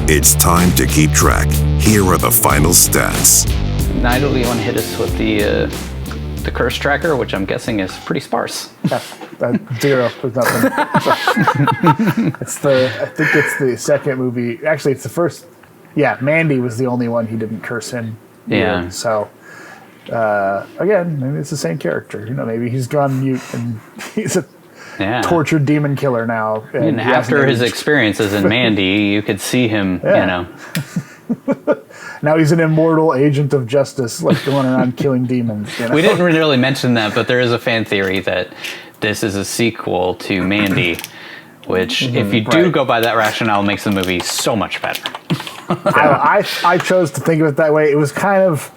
It's time to keep track. Here are the final stats. Nigel, do you want to hit us with the curse tracker, which I'm guessing is pretty sparse? Zero. There's nothing. I think it's the second movie. Actually, it's the first. Yeah, Mandy was the only one he didn't curse in. Yeah. So, again, maybe it's the same character. Maybe he's gone mute and he's a tortured demon killer now. And after his experiences in Mandy, you could see him, Now he's an immortal agent of justice, going around killing demons. We didn't really mention that, but there is a fan theory that this is a sequel to Mandy, which, if you do go by that rationale, makes the movie so much better. I chose to think of it that way. It was kind of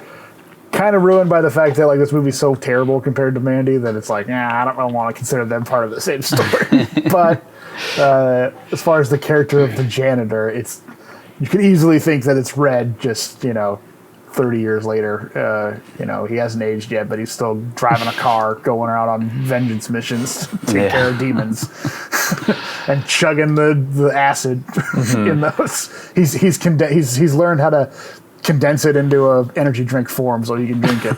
ruined by the fact that this movie's so terrible compared to Mandy that it's I don't want to consider them part of the same story. But as far as the character of the janitor, you could easily think that it's Red just 30 years later. He hasn't aged yet, but he's still driving a car, going around on vengeance missions to take care of demons. And chugging the acid in those. He's learned how to condense it into a energy drink form so you can drink it.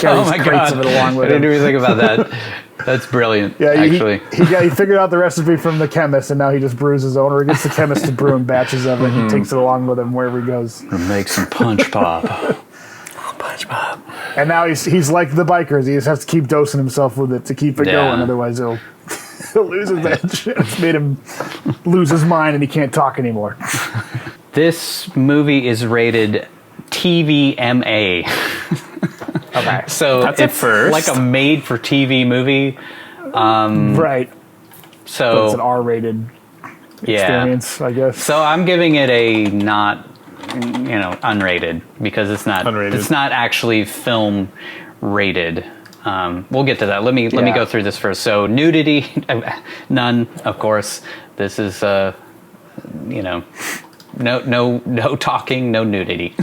Oh my god! Of it along with I didn't even think about that. That's brilliant. Yeah, actually, he figured out the recipe from the chemist, and now he just brews his own, or he gets the chemist to brew in batches of it, and he takes it along with him wherever he goes. Make some punch pop. Punch pop. And now he's like the bikers. He just has to keep dosing himself with it to keep it going, otherwise he'll lose his edge. It's made him lose his mind, and he can't talk anymore. This movie is rated TVMA. Okay. So that's it's like a made-for-TV movie. Right. So but it's an R-rated experience, I guess. So I'm giving it a not, unrated, because it's not unrated. It's not actually film rated. We'll get to that. Let me go through this first. So nudity, none, of course. This is no talking, no nudity.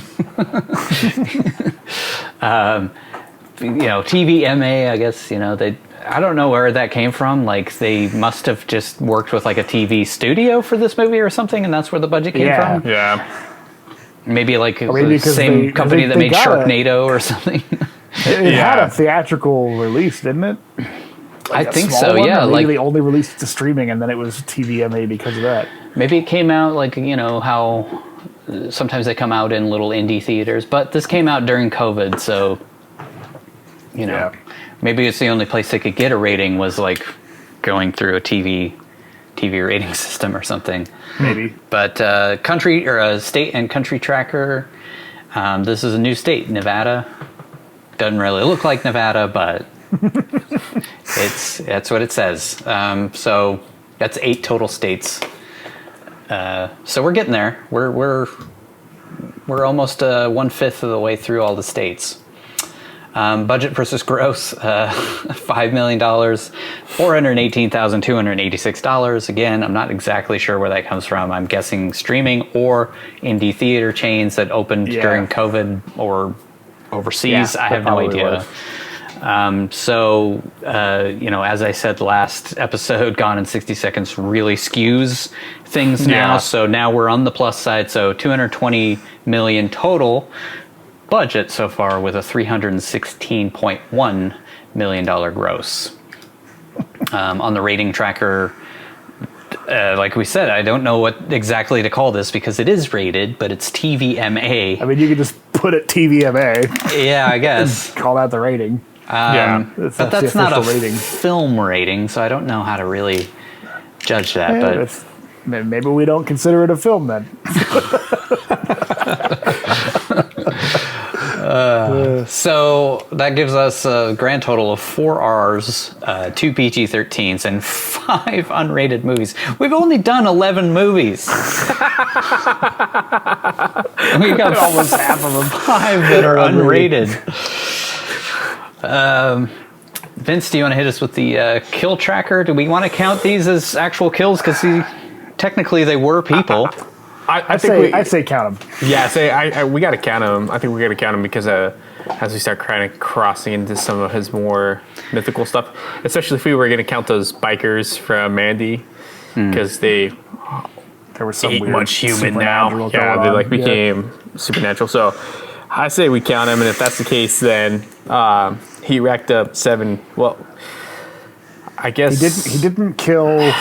TVMA, I guess, I don't know where that came from. They must have just worked with a TV studio for this movie or something, and that's where the budget came from. Yeah. Maybe the same company that made Sharknado or something. It had a theatrical release, didn't it? I think so, yeah. Maybe they only released it to streaming, and then it was TVMA because of that. Maybe it came out how sometimes they come out in little indie theaters, but this came out during COVID, so maybe it's the only place they could get a rating was going through a TV rating system or something. Maybe. But state and country tracker. This is a new state, Nevada. Doesn't really look like Nevada, but that's what it says. So that's 8 total states. So we're getting there. We're almost 1/5 of the way through all the states. Budget versus gross, $5 million, $418,286. Again, I'm not exactly sure where that comes from. I'm guessing streaming or indie theater chains that opened during COVID or overseas. I have no idea. As I said last episode, Gone in 60 Seconds really skews things now. So now we're on the plus side. So $220 million total budget so far, with a $316.1 million gross. On the rating tracker, like we said, I don't know what exactly to call this because it is rated, but it's TVMA. I mean, you could just put it TVMA. Yeah, I guess. Call that the rating. But that's not a rating. Film rating, so I don't know how to really judge that. But maybe we don't consider it a film then. So that gives us a grand total of 4 R's, 2 PG-13s, and 5 unrated movies. We've only done 11 movies. We got almost half of them. 5 that are unrated. Vince, do you want to hit us with the kill tracker? Do we want to count these as actual kills? Because technically they were people. I say count them. Yeah, we got to count them. I think we got to count them because as we start kind of crossing into some of his more mythical stuff, especially if we were going to count those bikers from Mandy, because they there was some ain't weird much human now. supernatural Yeah, going they on. like became supernatural. So I say we count him, and if that's the case, then he racked up 7. Well, I guess He didn't kill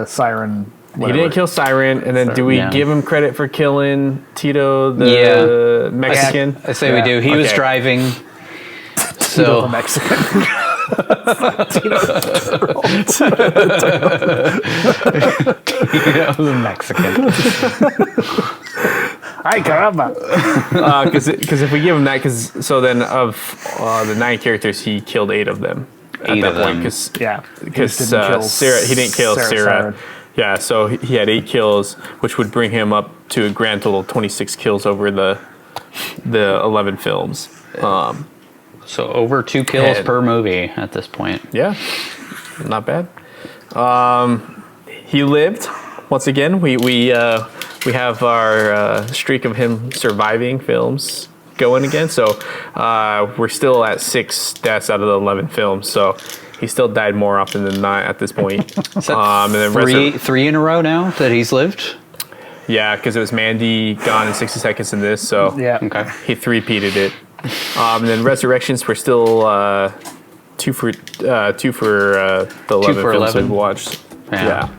Siren. He didn't kill Siren, and then do we Yeah. give him credit for killing Tito the Mexican? I say we do. He was Okay. driving. Tito the So Mexican. the Mexican. Ay, caramba. Because if we give him that, so then of the 9 characters, he killed 8 of them at 8 that of point. them. Yeah. Because Sarah, he didn't kill Sarah. Siren. Yeah, so he had 8 kills, which would bring him up to a grand total of 26 kills over the 11 films. So over 2 kills And- per movie at this point. Yeah, not bad. He lived. Once again, we have our streak of him surviving films going again. So we're still at 6 deaths out of the 11 films. So he still died more often than not at this point. And then Three in a row now that he's lived. yeah, because it was Mandy gone in 60 seconds in this. So Yeah. Okay. he 3-peated it. And then Resurrections, we're still 2 for the 11 for films 11. we've watched. Yeah.